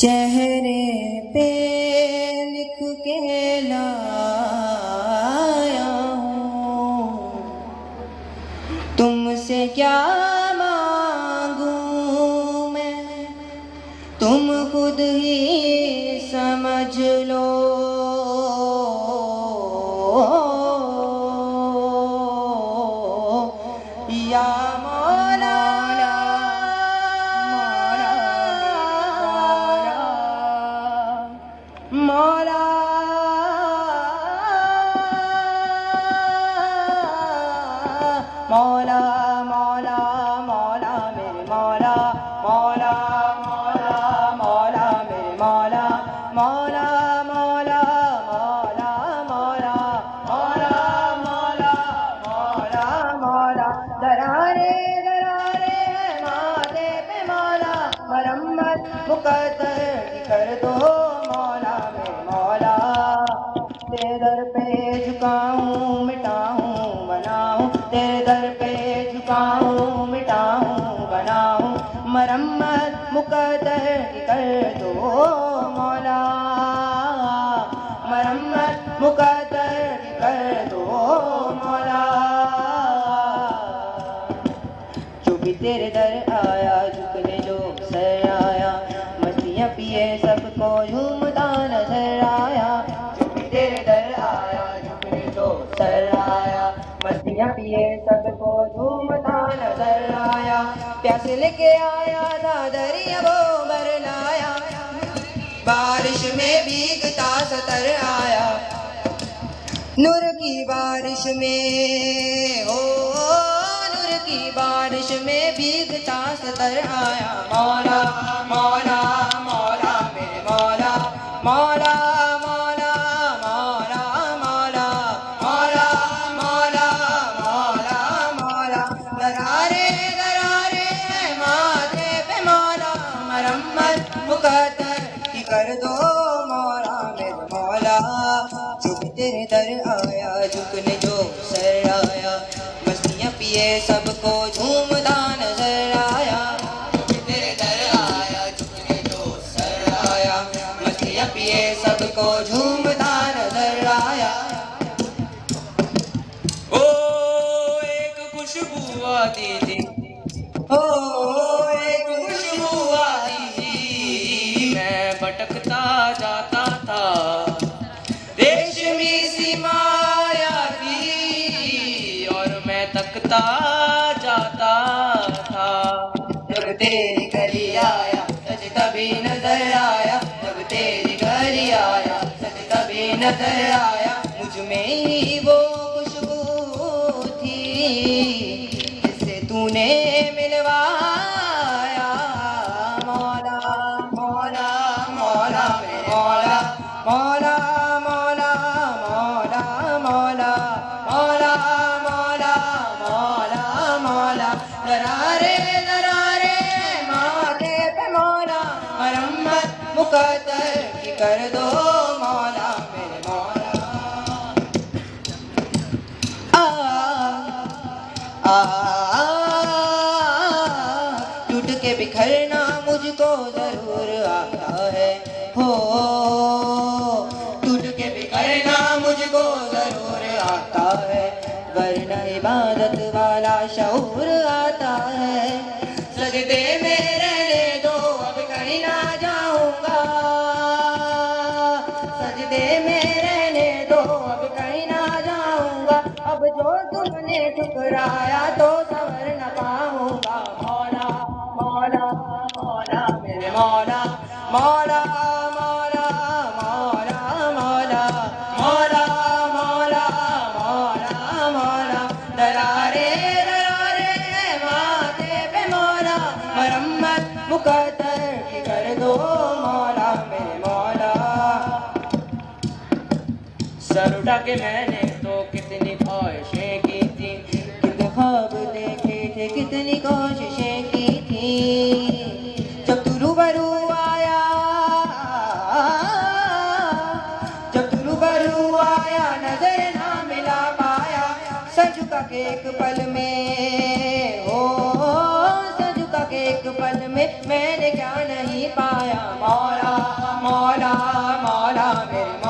चेहरे पे लिख के लाया हूँ, तुमसे क्या मांगूं मैं, तुम खुद ही समझ लो। या मौला मौला मौला मौला मौला मेरे मौला मौला मौला मौला मेरे मौला मौला मौला मौला मौला मौला मौला मौला मौला दरारे दरारे माथे पे मौला मरम्मत मुकद्दर कर दो मौला मेरे मौला। तेरे दर पे झुकाऊं मिटाऊं बनाऊं, तेरे दर पे झुकाऊं मिटाऊं बनाऊं, मरम्मत मुकद्दर कर दो मौला, मरम्मत मुकद्दर कर दो मौला। जो भी तेरे दर आया झुकने जो सर आया, मस्तियाँ पिए सबको झूमता नजर आया। जो भी तेरे दर आया झुकने जो सर आया, मस्तियाँ पिए सबको झूमता नजर आया। प्यास लेके आया था दरिया वो भर लाया, बारिश में भीगता सतर आया। नूर की बारिश में हो, नूर की बारिश में भीगता सतर आया। मौला मौला मौला मेरे मौला मौला मौला मौला मौला मौला मौला मौला मौला दरारे दरारे माथे पे मौला मरम्मत मुकद्दर की कर दो मौला मेरे मौला। जो भी तेरे दर आया झुकने जो सर आया, मस्तियाँ पिए सबको झूमता नजर आया। जो भी तेरे दर आया झुकने जो सर आया, मस्तियाँ पिए सबको झूमता नजर आया। ओ एक खुशबू आती थी, ओ एक खुशबू आती थी, मैं भटकता जाता था, रेशमी सी माया थी और मैं तकता जाता था। जब तेरी गली आया सच तभी नजर आया, जब तेरी गली आया सच तभी नजर आया। मुझ में ही वो खुशबू थी जिससे तूने मिलवाया। मौला मौला मौला मेरे मौला मौला मौला मौला मौला मौला मौला मौला मौला दरारे दरारे माथे पे मौला मरम्मत मुकद्दर की कर दो मौला मेरे मौला। टूट के बिखरना मुझको जरूर आता है हो, टूट के बिखरना मुझको जरूर आता है, वरना इबादत वाला शऊर आता है। सजदे में रहने दो अब कहीं ना जाऊंगा, सजदे में रहने दो अब कहीं ना जाऊंगा। अब जो तुमने ठुकराया तो सवर न पाऊंगा। मौला मौला मौला मेरे मौला मौला मौला मौला मौला मौला मौला मौला मौला दरारे दरारे माथे पे मौला मरम्मत मुकद्दर की कर दो मौला मेरे मौला। सर उठा के मैंने तो कितनी ख्वाहिशें की थी, कितने ख्वाब देखे थे कितनी कोशिशें की थी। जब तू रूबरू आया, जब तू रूबरू आया नजर ना मिला पाया। सर झुका के एक पल में हो, सर झुका के एक पल में मैंने क्या नहीं पाया। मौला मौला मौला मेरे